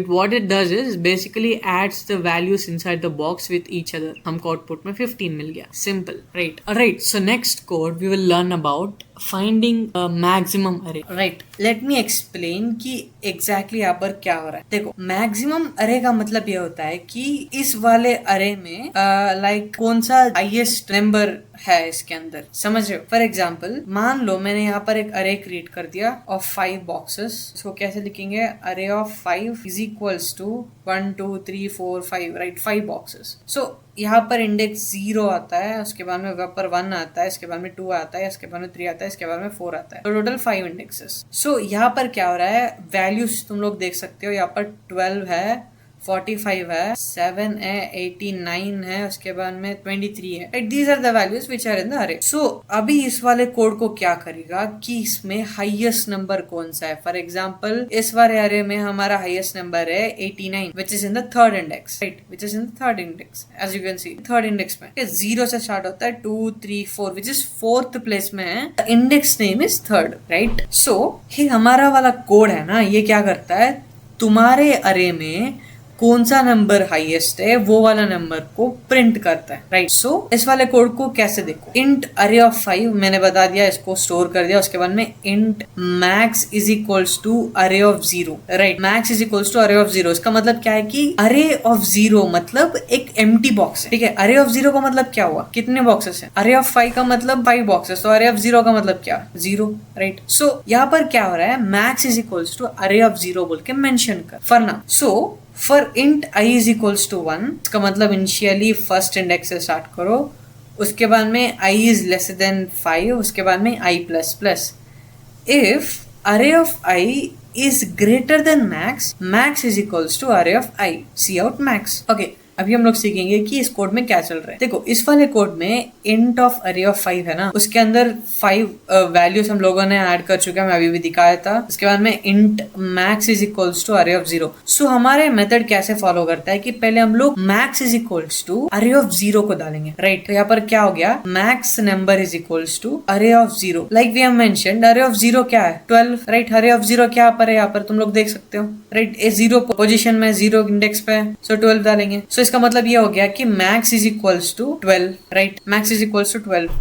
What it does is basically adds the values inside the box with each other. हमको output में 15 मिल गया. Simple, right? Alright, so next code we will learn about finding maximum अरे। Right, let me explain कि exactly यहाँ पर क्या हो रहा है। देखो, मैक्सिमम अरे का मतलब ये होता है कि इस वाले अरे में लाइक कौन सा हाईएस्ट नंबर है इसके अंदर, समझ रहे हो। फॉर एग्जाम्पल, मान लो मैंने यहाँ पर एक अरे क्रिएट कर दिया ऑफ 5 बॉक्सेस। इसको कैसे लिखेंगे? Array of 5 is equals to 1 2 3 4 5, right, 5 boxes. So यहाँ पर इंडेक्स 0 आता है, उसके बाद में वहाँ पर 1 आता है, इसके बाद में 2 आता है, इसके बाद में 3 आता है, इसके बाद में 4 आता है, तो टोटल 5 इंडेक्सेस। सो यहाँ पर क्या हो रहा है, वैल्यूज तुम लोग देख सकते हो। यहाँ पर 12 है, 45 है, 7 है, 89 है, उसके बाद में 23 है। Right, these are the values which are in the array. So अभी इस वाले कोड को क्या करेगा कि इसमें हाईएस्ट नंबर कौन सा है। फॉर एग्जाम्पल, इस वाले अरे में हमारा हाईएस्ट नंबर है 89, which is in the third index, right, which is in the third index. As you can see, third index में 0 से स्टार्ट होता है, 2 3 4, विच इज फोर्थ प्लेस में है। Index name is third, right. So ये हमारा वाला कोड है ना, ये क्या करता है, तुम्हारे अरे में कौन सा नंबर हाईएस्ट है वो वाला नंबर को प्रिंट करता है, राइट। सो इस वाले कोड को कैसे देखो, इंट अरे ऑफ 5 मैंने बता दिया, इसको स्टोर कर दिया। उसके बाद में int max is equals to array of 0, right, max is equals to array of 0। इसका मतलब क्या है कि अरे ऑफ 0 मतलब एक एम्प्टी बॉक्स है, ठीक है। अरे ऑफ 0 का मतलब क्या हुआ, कितने बॉक्सेस हैं। अरे ऑफ 5 का मतलब 5 बॉक्सेस, तो अरे ऑफ 0 का मतलब क्या, 0, राइट। सो यहाँ पर क्या हो रहा है, max is equals to array of 0 बोल के मेंशन कर for now. So for int i is equals to 1, इसका मतलब इनिशियली फर्स्ट इंडेक्स से स्टार्ट करो, उसके बाद में i इज लेस देन 5, उसके बाद में i plus plus. If array of i is greater than max, max is equals to array of i, C out max. Okay, अभी हम लोग सीखेंगे कि इस कोड में क्या चल रहा है। देखो, इस वाले कोड में इंट ऑफ अरे ऑफ 5 है ना, उसके अंदर 5 वैल्यूज हम लोगों ने ऐड कर चुके हैं, मैं अभी भी दिखाया था। उसके बाद में int max is equals to array of 0। So हमारे मेथड कैसे फॉलो करता है कि पहले हम लोग max is equals to array of 0 को डालेंगे, राइट। तो यहाँ पर क्या हो गया, max number is equals to array of 0, like we have mentioned. Array of 0 क्या है, 12, राइट। अरे ऑफ 0 क्या पर है, यहाँ पर तुम लोग देख सकते हो, राइट, 0 पोजिशन में, 0 इंडेक्स पे, सो 12 डालेंगे। सो इसका मतलब ये हो गया कि max is equals to 12, right, max is equals to 12।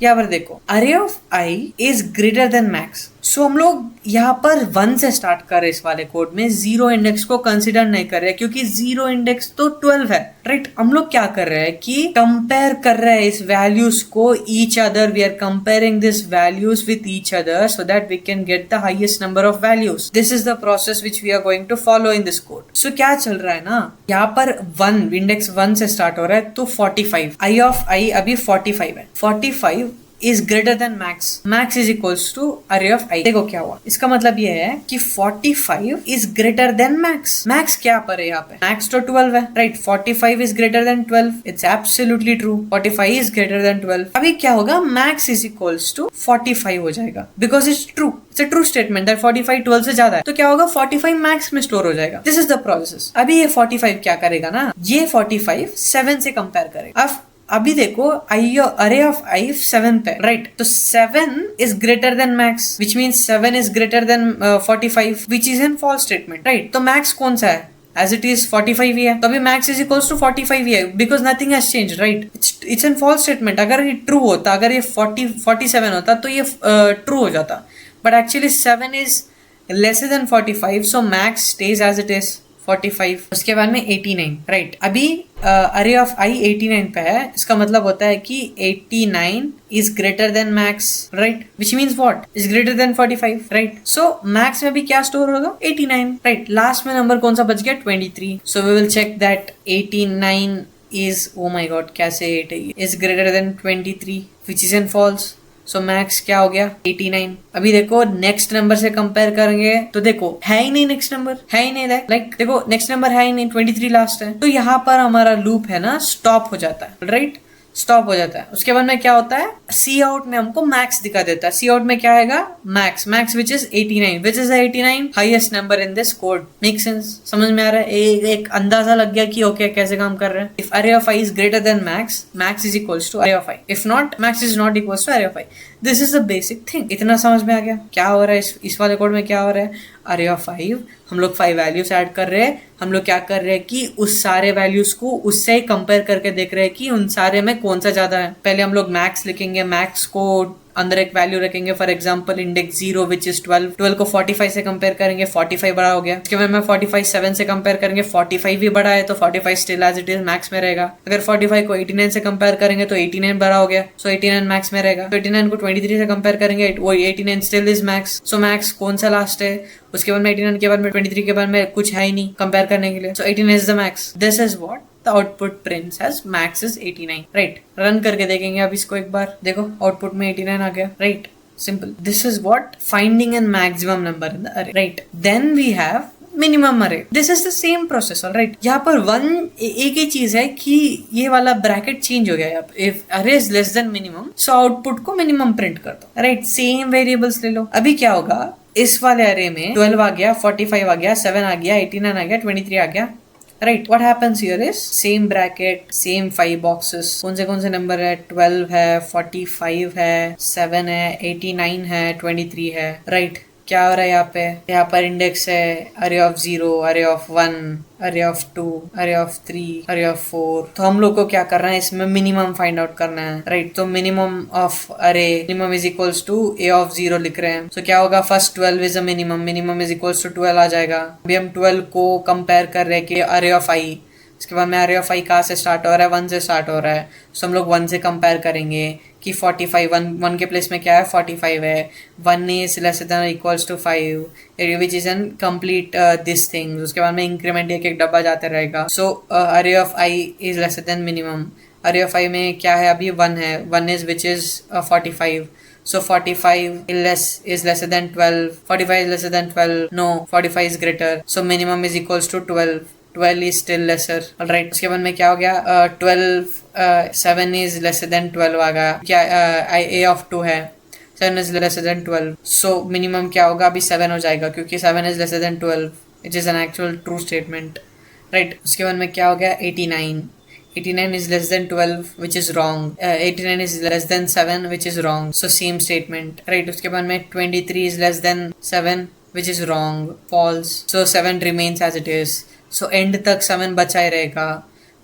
यहाँ पर देखो, array of i is greater than max. So हम लोग यहाँ पर 1 से स्टार्ट कर रहे इस वाले कोड में, 0 इंडेक्स को कंसिडर नहीं कर रहे क्योंकि 0 इंडेक्स तो 12 है, राइट। हम लोग क्या कर रहे हैं कि कंपेयर कर रहे हैं इस वैल्यूज को each other. We are comparing this values with each other so that we can get the highest number of values. This is the process which we are going to follow in this code. So क्या चल रहा है ना, यहाँ पर 1 index 1 से start हो रहा है, तो 45, i ऑफ i अभी 45 है, 45 is greater than max, max is equals to array of i। देखो क्या हुआ, इसका मतलब ये है कि 45 is greater than max। max क्या पर है यहाँ पे, max तो 12 है, right. 45 is greater than 12, it's absolutely true, 45 is greater than 12। अभी क्या होगा, max is equals to 45 हो जाएगा, because it's true, it's a true statement that 45 12 से ज्यादा है, तो क्या होगा, 45 max में स्टोर हो जाएगा। This is the process. अभी ये 45 क्या करेगा ना, ये 45 7 से कंपेयर करेगा। अब अभी देखो, अरे ऑफ i 7 पे, राइट, तो 7 is greater than max, which means 7 is greater than 45, which is an false statement, right. तो मैक्स कौन सा है, एज इट इज 45 ही है, तो अभी मैक्स इज इक्वल्स टू 45 ही है, because nothing has change, right. It's an false statement. अगर ये ट्रू होता, अगर ये 47 होता तो ये ट्रू हो जाता, but actually 7 is lesser than 45, so max stays as it is 45। उसके बाद में 89, राइट। अभी अरे ऑफ i 89 पे है, इसका मतलब होता है कि 89 is greater than max, right, which means what, is greater than 45, right. So max में भी क्या स्टोर होगा, 89, राइट। लास्ट में नंबर कौन सा बच गया, 23। So we will check that 89 is, oh my god, कैसे 8 है, is greater than 23, which is an false. So max क्या हो गया, 89। अभी देखो नेक्स्ट नंबर से कंपेयर करेंगे तो देखो है ही नहीं, नेक्स्ट नंबर है ही नहीं, लाइक देखो नेक्स्ट नंबर है ही नहीं, 23 लास्ट है, तो यहाँ पर हमारा लूप है ना स्टॉप हो जाता है, राइट, स्टॉप हो जाता है। उसके बाद में क्या होता है, सी आउट में हमको मैक्स दिखा देता है। सी आउट में क्या आएगा, max, max which is 89, which is 89 highest number in this code. Make sense, समझ में आ रहा है, एक अंदाजा लग गया कि ओके कैसे काम कर रहे हैं। If array of i is greater than max, max is equals to array of i, if not, max is not equals to array of i। This is the basic thing. इतना समझ में आ गया क्या हो रहा है इस वाले कोड में, क्या हो रहा है, अरे ऑफ 5, हम लोग 5 वैल्यूज ऐड कर रहे हैं। हम लोग क्या कर रहे हैं कि उस सारे वैल्यूज को उससे कंपेयर करके देख रहे हैं कि उन सारे में कौन सा ज्यादा है। पहले हम लोग मैक्स लिखेंगे, मैक्स को अंदर एक वैल्यू रखेंगे, for example index 0 which is 12, 12 को 45 से कंपेयर करेंगे, 45 बड़ा हो गया। उसके बाद में 45 7 से कंपेयर करेंगे, 45 भी बड़ा है तो 45 still as it is max में रहेगा। अगर 45 को 89 से कंपेयर करेंगे तो 89 बड़ा हो गया, सो 89 मैक्स में रहेगा। 89 को 23 से कंपेयर करेंगे, वो 89 still is max, so max कौन सा लास्ट है, उसके बाद में 89 के बाद में 23 के बाद में कुछ है ही नहीं कंपेयर करने के लिए, सो 89 is the max. This is what the output prints as max is 89, right? Run करके देखेंगे अब इसको एक बार, देखो आउटपुट में 89 आ गया, right? Simple. This is what finding a maximum number in the array, right? Then we have minimum array. This is the same process, alright? यहाँ पर एक ही चीज है कि ये वाला ब्रैकेट चेंज हो गया यहाँ पर। If array is less than minimum, so output को मिनिमम प्रिंट कर दो, right? सेम वेरिएबल्स ले लो। अभी क्या होगा, इस वाले अरे में 12 आ गया, 45 आ गया, 7 आ गया, 89 आ गया, 23 आ गया, right? What happens here is same bracket, same 5 boxes. कौन से नंबर है, 12 है, 45 है, 7 है, 89 है, 23 है, right? क्या हो रहा है यहाँ पर इंडेक्स है अरे ऑफ 0, अरे ऑफ 1, अरे ऑफ 2, अरे ऑफ 3, अरे ऑफ 4। तो हम लोग को क्या करना है, इसमें मिनिमम फाइंड आउट करना है, राइट? तो minimum of array, minimum is equals to a of 0 लिख रहे हैं। तो क्या होगा, first 12 is a minimum, minimum is equals to 12 आ जाएगा। अभी हम 12 को कंपेयर कर रहे हैं कि अरे ऑफ आई, इसके बाद में अरे ऑफ आई कहाँ से स्टार्ट हो रहा है, 1 से स्टार्ट हो रहा है, तो हम लोग 1 से कंपेयर करेंगे कि 45, 1 के प्लेस में क्या है, 45 है, 1 is less than equals to 5, which is an complete this thing. उसके बाद में इंक्रीमेंट एक डब्बा जाता रहेगा। सो अरे of I is less then minimum, अरे ऑफ आई में क्या है, अभी 1 है, 1 is which is 45, so 45 is lesser than 12, 45 is lesser than 12, no 45 is greater, so minimum is equals to 12, 12 is still lesser, alright? उसके बाद में क्या हो गया, 12 7 is lesser than 12 आ गया, क्या a of 2 है, 7 is lesser than 12, so minimum क्या होगा, अभी 7 हो जाएगा क्योंकि 7 is lesser than 12, which is an actual true statement, right? उसके बाद में क्या हो गया, 89, 89 is less than 12 which is wrong, 89 is less than 7 which is wrong, so same statement, right? उसके बाद में 23 is less than 7 which is wrong, false, so 7 remains as it is, so end तक 7 बचा ही रहेगा।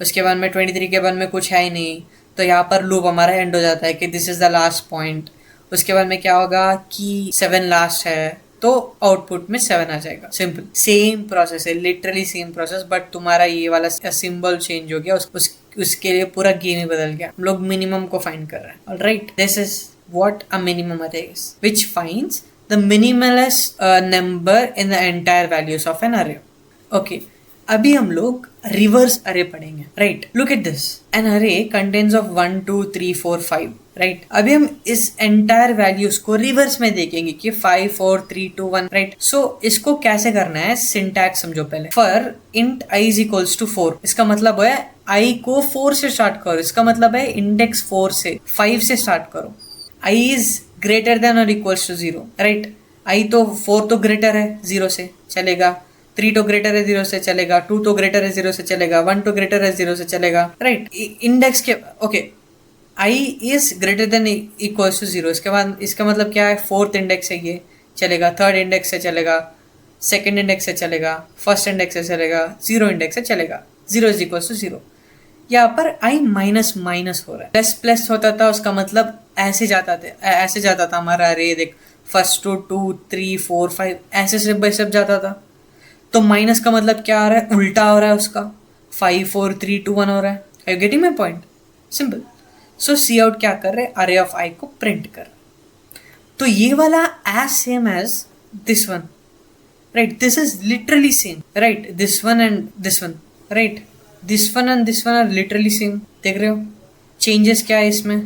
उसके बाद में 23 के बाद में कुछ है ही नहीं, तो यहाँ पर लूप हमारा एंड हो जाता है कि this is the last point. उसके बाद में क्या होगा कि 7 लास्ट है, तो आउटपुट में 7 आ जाएगा। सिंपल, सेम प्रोसेस है, लिटरली सेम प्रोसेस, बट तुम्हारा ये वाला सिंबल चेंज हो गया, उसके लिए पूरा गेम ही बदल गया। हम लोग मिनिमम को फाइंड कर रहे हैं, alright? This is what a minimum array is, which finds the minimalest number in the entire values of an array. Okay, अभी हम लोग रिवर्स अरे पढ़ेंगे, right? Look at this, an array contains of 1 2 3 4 5, right? अभी हम इस entire values को reverse में देखेंगे कि 5 4 3 2 1, राइट? सो इसको कैसे करना है, सिंटैक्स समझो पहले। For int I is equals to 4, इसका मतलब है आई को 4 से स्टार्ट करो, इसका मतलब है इंडेक्स 4 से 5 से स्टार्ट करो। आई is greater than or equals to 0, right? आई तो 4 तो ग्रेटर है 0 से, चलेगा। 3 तो ग्रेटर है 0 से, चलेगा। 2 तो ग्रेटर है 0 से, चलेगा। 1 तो ग्रेटर है 0 से, चलेगा, राइट? इंडेक्स के okay, I is greater than equals to 0, इसके बाद इसका मतलब क्या है, 4th इंडेक्स है ये, चलेगा। 3rd इंडेक्स से चलेगा, 2nd इंडेक्स से चलेगा, 1st इंडेक्स से चलेगा, 0 इंडेक्स से चलेगा। 0 इज इक्वल्स टू 0। यहाँ पर आई माइनस माइनस हो रहा है, प्लस प्लस होता था, उसका मतलब ऐसे जाता था हमारा अरे, देख, फर्स्ट 2 3 4 5 ऐसे स्टेप बाय स्टेप जाता था। तो माइनस का मतलब क्या आ रहा है, उल्टा हो रहा है उसका, 5 4 3 2 1 हो रहा है। Are you getting my point? Simple. So C out क्या कर रहे हैं, अरे ऑफ आई को प्रिंट कर। तो ये वाला as same as this one, right? This is literally same, right? This one and this one, right? This one and this one are literally same. देख रहे हो चेंजेस क्या है इसमें?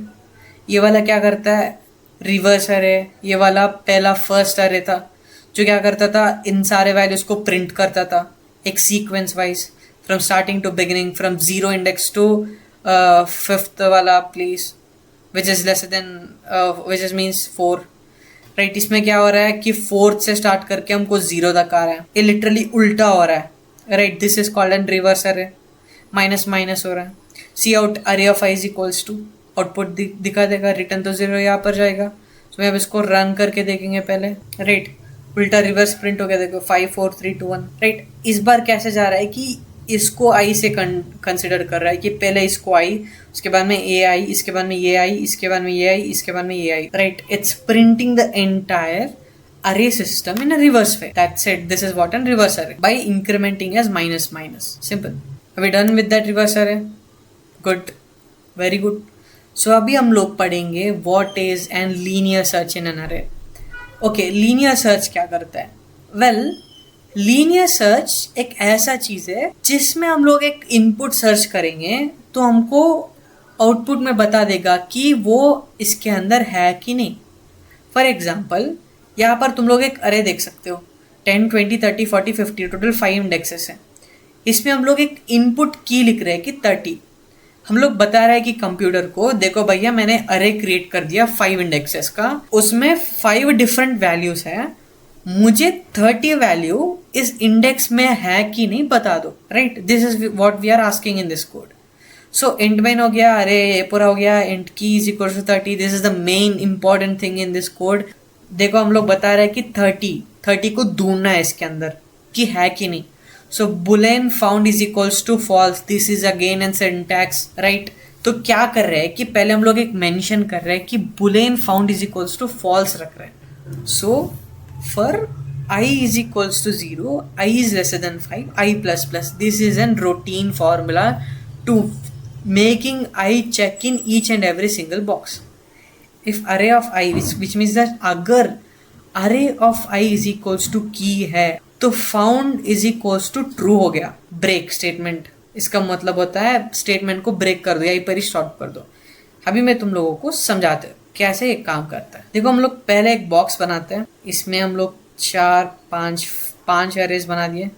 ये वाला क्या करता है, रिवर्स अरे। ये वाला पहला फर्स्ट अरे था जो क्या करता था, इन सारे वैल्यूज को प्रिंट करता था एक sequence wise, from starting to beginning, from 0 index to 5th वाला place, which is less than which is means 4, right? इसमें क्या हो रहा है कि 4th से स्टार्ट करके हमको 0 तक आ रहा है, ये लिटरली उल्टा हो रहा है, right? This is called an reverse array, minus minus हो रहा है। C out array of I is equals to, output दिखा देगा, रिटर्न तो 0 यहाँ पर जाएगा। तो अब इसको रन करके देखेंगे पहले, राइट? उल्टा रिवर्स प्रिंट हो गया, देखो 5 4 3 2 1, राइट? इस बार कैसे जा रहा है कि इसको आई से कंसिडर कर रहा है कि पहले इसको आई, उसके बाद में ए आई, इसके बाद में ये आई, इसके बाद में ये आई, इसके बाद में ये आई, right. It's printing the entire array system in a reverse way. That's it. This is what a reverse array by incrementing as minus minus. Simple. Are we done with that reverse array? Good. Very good. So अभी हम लोग पढ़ेंगे what is an linear search in an array. Okay, linear search क्या करता है? Well, linear search एक ऐसा चीज है जिसमें हम लोग एक इनपुट सर्च करेंगे तो हमको आउटपुट में बता देगा कि वो इसके अंदर है कि नहीं. फॉर एग्जाम्पल यहाँ पर तुम लोग एक अरे देख सकते हो, 10, 20, 30, 40, 50, टोटल 5 इंडेक्सेस हैं. इसमें हम लोग एक इनपुट की लिख रहे हैं कि 30. हम लोग बता रहे हैं कि कंप्यूटर को देखो भैया मैंने अरे क्रिएट कर दिया 5 इंडेक्सेस का, उसमें 5 डिफरेंट वैल्यूज है, मुझे 30 वैल्यू इस इंडेक्स में है कि नहीं बता दो. Right, this is what we are asking in this code. So int main हो गया, अरे ये पूरा हो गया, int key is equal to 30. This is the main important thing in this code. देखो हम लोग बता रहे हैं कि 30 को ढूंढना है इसके अंदर कि है कि नहीं. So boolean found is equals to false. This is again an syntax, right. तो क्या कर रहे हैं कि पहले हम लोग एक मेंशन कर रहे हैं कि boolean found is equals to false रख रहे हैं. So for I is equals to 0, I is lesser than 5, I plus plus. This is a routine formula to making I check in each and every single box. If array of I, which means that अगर array of I is equals to key है तो found is equals to true हो गया. break statement, इसका मतलब होता है statement को break कर दो, यहीं पर ही stop कर दो. अभी मैं तुम लोगों को समझाते हूँ कैसे एक काम करता है. देखो हम लोग पहले एक बॉक्स बनाते हैं, इसमें हम लोग 4, 5 अरेज बना दिए.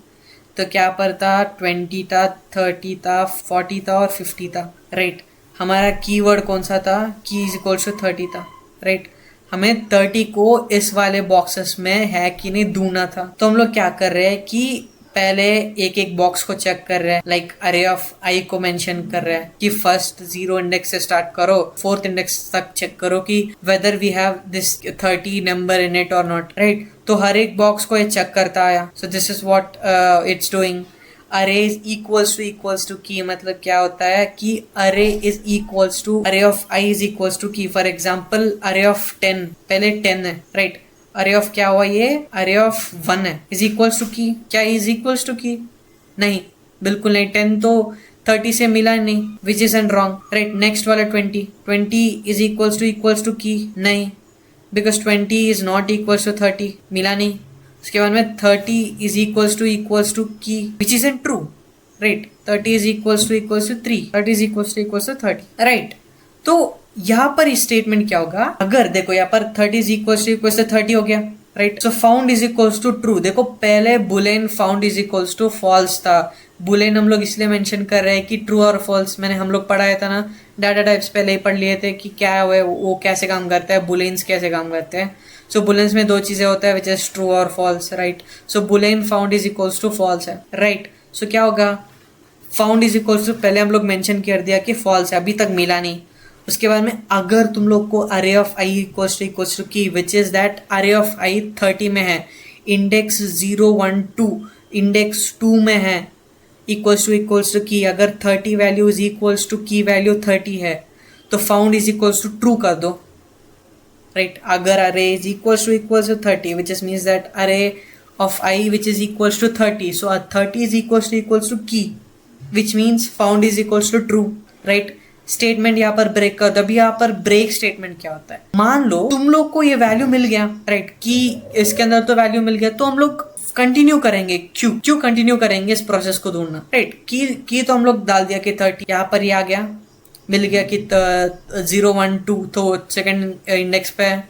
तो क्या पर था, 20 था, 30 था, 40 था और 50 था. राइट, हमारा कीवर्ड कौन सा था, की इज इक्वल टू 30 था. राइट, हमें 30 को इस वाले बॉक्सेस में है कि नहीं ढूंढना था. तो हम लोग क्या कर रहे हैं कि पहले एक एक बॉक्स को चेक कर रहे हैं, लाइक अरे ऑफ आई को मेंशन कर रहे हैं कि फर्स्ट 0 इंडेक्स से स्टार्ट करो, 4th इंडेक्स तक चेक करो कि whether we have this 30 number in it और नॉट. राइट, तो हर एक बॉक्स को ये चेक करता आया. So this is what it's doing. Array is equals to key मतलब क्या होता है कि array is equals to array of I is equals to key. For example array of 10, पहले 10 है. राइट, अरे ऑफ क्या हुआ, ये अरे ऑफ 1 है, इज इक्वल्स टू की. क्या इज इक्वल्स टू की? नहीं, बिल्कुल नहीं. 10 तो 30 से मिला नहीं, which is and wrong. Right, next वाला 20 इज इक्वल्स टू की. नहीं, because 20 is not equals to 30, मिला नहीं. उसके बाद में 30 is equals to key, which is and true. Right, 30 is equals to 3, 30 is equals to 30. Right, तो यहाँ पर स्टेटमेंट क्या होगा, अगर देखो यहाँ पर 30 इज इक्वल्स टू 30 हो गया. Right, so found is equals to true. देखो पहले boolean found is equals to false था. बुलियन हम लोग इसलिए मेंशन कर रहे हैं कि ट्रू और फॉल्स मैंने हम लोग पढ़ाया था ना, डाटा टाइप्स पहले ही पढ़ लिए थे कि क्या है वो कैसे काम करता है, बुलियंस कैसे काम करते हैं. सो बुलियंस में 2 चीजें होता है, विच इज ट्रू और false. Right, so boolean found is equals to false है. राइट, सो क्या होगा, फाउंड इज इक्वल्स टू पहले हम लोग मेंशन कर दिया कि फॉल्स है, अभी तक मिला नहीं. उसके बाद में अगर तुम लोग को अरे of I equals to key, which is that array of आई 30 में है, इंडेक्स 0, 1, 2 इंडेक्स 2 में है, इक्वल्स टू की. अगर 30 value is equals to key value 30 है तो found is equals to true कर दो. राइट, अगर array is equals to 30 which is means that array of i which is equals to 30, so 30 is equals to key, which means found is equals to true. Right, statement यहाँ पर break कर दो. अभी यहाँ पर break statement क्या होता है, मान लो तुम लोग को ये वैल्यू मिल गया. राइट, की इसके अंदर तो वैल्यू मिल गया, तो हम लोग कंटिन्यू करेंगे. क्यों कंटिन्यू करेंगे इस प्रोसेस को ढूंढना. राइट, की तो हम लोग डाल दिया कि 30, यहाँ पर ये आ गया, मिल गया कि 0, 1, 2 तो सेकंड इंडेक्स पे है.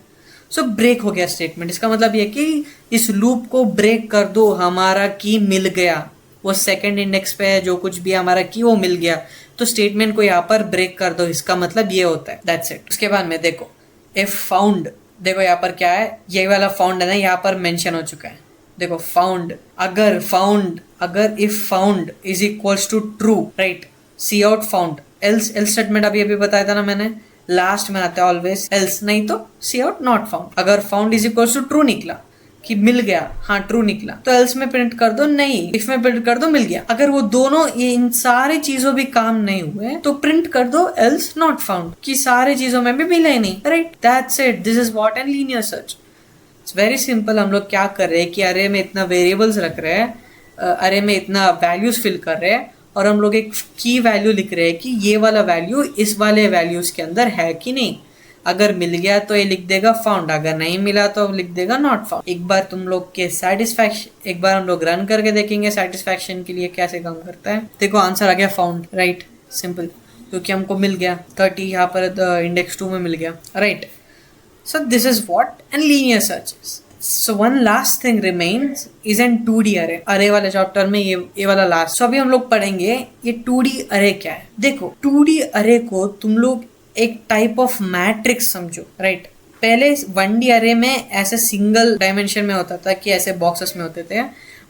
सो ब्रेक हो गया स्टेटमेंट. इसका मतलब ये कि इस लूप को ब्रेक कर दो, हमारा की मिल गया, वो सेकंड इंडेक्स पे है, जो कुछ भी हमारा की वो मिल गया, तो स्टेटमेंट को यहाँ पर ब्रेक कर दो. इसका मतलब ये होता है, दैट्स इट. उसके बाद में देखो इफ फाउंड, देखो यहाँ पर क्या है, ये वाला फाउंड है ना, यहाँ पर मेंशन हो चुका है. देखो फाउंड, अगर if found is equals to true, right, C out found, else statement अभी बताया था ना मैंने, लास्ट में आता है ऑलवेज एल्स, नहीं तो सी आउट नॉट फाउंड. अगर found is equals to true निकला, कि मिल गया, हाँ ट्रू निकला, तो एल्स में प्रिंट कर दो, नहीं इफ में प्रिंट कर दो मिल गया। अगर वो दोनों इन सारी चीजों भी काम नहीं हुए तो प्रिंट कर दो एल्स नॉट फाउंड, कि सारी चीजों में भी मिला ही नहीं, right. That's it, this is what N linear search. It's very simple. हम लोग क्या कर रहे हैं कि अरे में इतना वेरिएबल्स रख रहे हैं, अरे में इतना वैल्यूज फिल कर रहे हैं, और हम लोग एक की वैल्यू लिख रहे हैं कि ये वाला वैल्यू इस वाले वैल्यूज के अंदर है कि नहीं। अगर मिल गया तो ये लिख देगा फाउंड, अगर नहीं मिला तो लिख देगा नॉट फाउंड। एक बार तुम लोग के सेटिस्फैक्शन, एक बार हम लोग रन करके देखेंगे सेटिस्फैक्शन के लिए कैसे काम करता है। देखो आंसर आ गया फाउंड, राइट, सिंपल, क्योंकि हमको मिल गया 30 यहाँ पर इंडेक्स 2 में मिल गया, right. So this is what N linear search is. So one last thing remains is an 2D array. array वाले चैप्टर में ये वाला लास्ट। So अभी हम लोग पढ़ेंगे ये 2D array क्या है। देखो 2D array को तुम लोग एक टाइप ऑफ मैट्रिक्स समझो, राइट। पहले 1D array में ऐसे सिंगल डायमेंशन में होता था कि ऐसे बॉक्सेस में होते थे,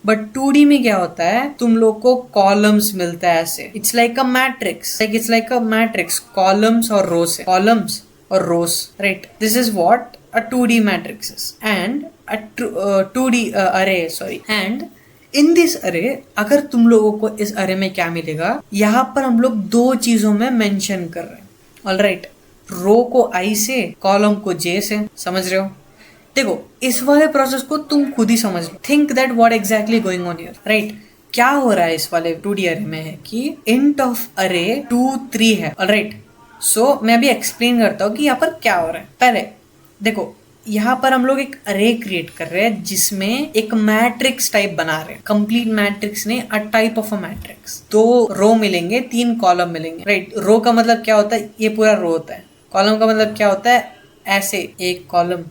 बट 2D में क्या होता है, तुम लोग को कॉलम्स मिलता है ऐसे। It's like a matrix, it's like a matrix, columns और रोज है, कॉलम्स और rows, right. This is what a 2D matrix is, and a 2D array, sorry, and in this array अगर तुम लोगों को इस array में क्या मिलेगा, यहाँ पर हम लोग दो चीजों में मेंशन कर रहे हैं, ऑलराइट। रो को I से, कॉलम को J से, समझ रहे हो। देखो इस वाले प्रोसेस को तुम खुद ही समझ लो, think that what exactly going on here, right. क्या हो रहा है इस वाले 2D array में है कि int ऑफ array 2 3 है, ऑलराइट। सो मैं अभी एक्सप्लेन करता हूँ कि यहाँ पर क्या हो रहा है। पहले देखो यहाँ पर हम लोग एक अरे क्रिएट कर रहे हैं जिसमें एक मैट्रिक्स टाइप बना रहे हैं, कंप्लीट मैट्रिक्स ने, a type of a matrix. 2 रो मिलेंगे, 3 कॉलम मिलेंगे, राइट। रो का मतलब क्या होता है, ये पूरा रो होता है। कॉलम का मतलब क्या होता है, ऐसे एक कॉलम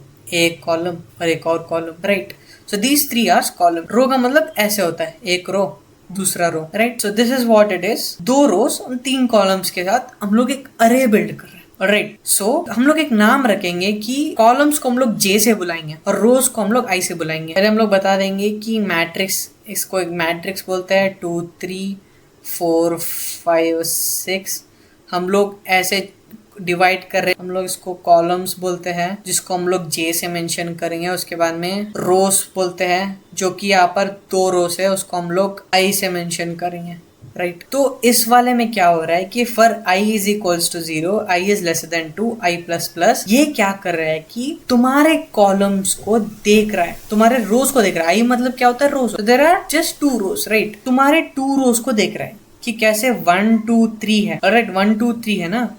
और एक और column, right. So these 3 are column. Row का मतलब ऐसे होता है, एक रो दूसरा row, right. So this is what it is. 2 rows और 3 कॉलम्स के साथ हम लोग एक अरे बिल्ड कर रहे हैं, राइट। सो हम लोग एक नाम रखेंगे कि कॉलम्स को हम लोग J से बुलाएंगे और रोज को हम लोग I से बुलाएंगे। पहले हम लोग बता देंगे कि मैट्रिक्स, इसको एक मैट्रिक्स बोलते हैं, 2 3 4 5 6। हम लोग ऐसे डिवाइड कर रहे हैं, हम लोग इसको कॉलम्स बोलते हैं जिसको हम लोग J से मेंशन करेंगे। उसके बाद में रोज बोलते हैं, जो कि यहाँ पर 2 रोज है, उसको हम लोग I से मेंशन करेंगे, राइट। तो इस वाले में क्या हो रहा है कि for I is equals to 0, I is less than 2, I plus plus, ये क्या कर रहा है कि तुम्हारे कॉलम्स को देख रहा है, तुम्हारे रोज को देख रहा है। I मतलब क्या होता है, rows. There are just 2 rows, right. तुम्हारे 2 रोज को देख रहा है कि कैसे 1 2 3 है, राइट। 1 2 3 है ना।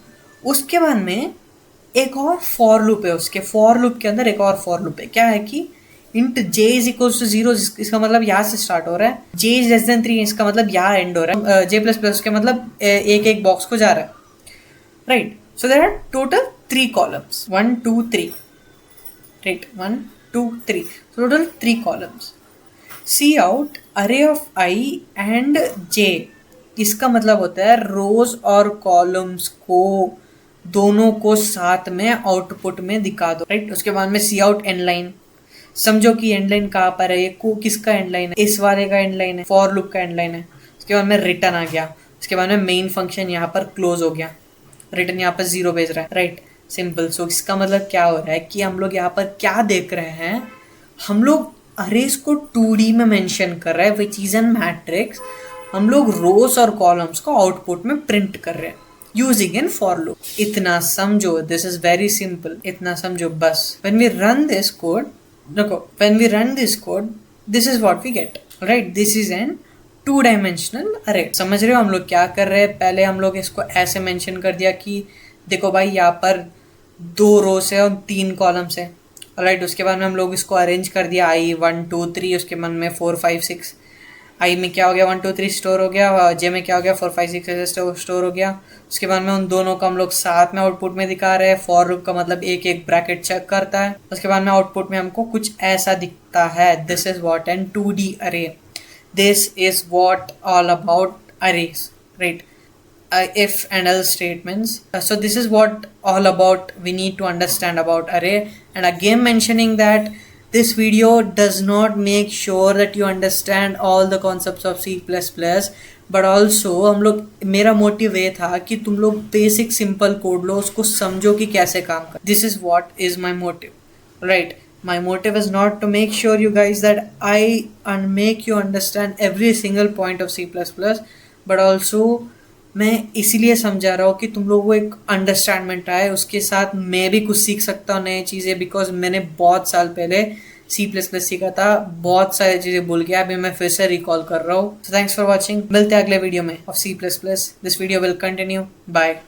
उसके बाद में एक और फॉर लूप है, उसके फॉर लूप के अंदर एक और फॉर लूप है। क्या है कि int J is equals to 0, इसका मतलब यहाँ से स्टार्ट हो रहा है। J इज लेस देन 3, इसका मतलब यहाँ एंड हो रहा है। J प्लस प्लस के मतलब एक बॉक्स को जा रहा है, right. So there are total 3 columns, 1 2 3, right, 1 2 3, total 3 columns. C out array of I and J, इसका मतलब होता है रोज और कॉलम्स को दोनों को साथ में आउटपुट में दिखा दो, राइट। उसके बाद में सी आउट एंड लाइन, समझो कि एंड लाइन कहाँ पर है, ये किसका एंड लाइन है, इस वाले का एंड लाइन है, फॉर लूप का एंड लाइन है। उसके बाद में रिटर्न आ गया, उसके बाद में मेन फंक्शन यहाँ पर क्लोज हो गया, रिटर्न यहाँ पर 0 भेज रहा है, राइट, सिंपल। सो इसका मतलब क्या हो रहा है कि हम लोग यहाँ पर क्या देख रहे हैं, हम लोग अरेज को 2D में मेंशन कर रहे हैं, विच इज एन मैट्रिक्स। हम लोग रोज और कॉलम्स को आउटपुट में प्रिंट कर रहे हैं यूजिंग इन फॉर लूप। इतना समझो, दिस इज वेरी सिंपल, इतना समझो बस। When we run this code, देखो when we run this code, this is what we get, right? This is an 2-dimensional array। समझ रहे हो हम लोग क्या कर रहे हैं। पहले हम लोग इसको ऐसे मेंशन कर दिया कि देखो भाई यहाँ पर 2 रोज है और 3 कॉलम्स है, राइट। उसके बाद में हम लोग इसको अरेंज कर दिया, I 1 2 3, उसके बाद में 4 5 6। I में क्या हो गया, 1 2 3 स्टोर हो गया, J में क्या हो गया, 4 5 6 ऐसे स्टोर हो गया। उसके बाद में उन दोनों को हम लोग साथ में आउटपुट में दिखा रहे हैं। फॉर लूप का मतलब एक ब्रैकेट चेक करता है। उसके बाद में आउटपुट में हमको कुछ ऐसा दिखता है। This is what N 2D array, this is what all about arrays, right? If and else statements. So this is what all about we need to understand about array. And again mentioning that this video does not make sure that you understand all the concepts of C++, but also हम लोग, मेरा motive ये था कि तुम लोग basic simple code लो, उसको समझो कि कैसे काम कर। This is what is my motive, right? My motive is not to make sure you guys that I make you understand every single point of C++, but also मैं इसलिए समझा रहा हूँ कि तुम लोगों को एक अंडरस्टैंडमेंट आए, उसके साथ मैं भी कुछ सीख सकता हूँ नई चीज़ें, बिकॉज मैंने बहुत साल पहले C++ सीखा था, बहुत सारी चीज़ें भूल गया, अभी मैं फिर से रिकॉल कर रहा हूँ. थैंक्स फॉर वॉचिंग, मिलते हैं अगले वीडियो में of C++. This video will continue. Bye.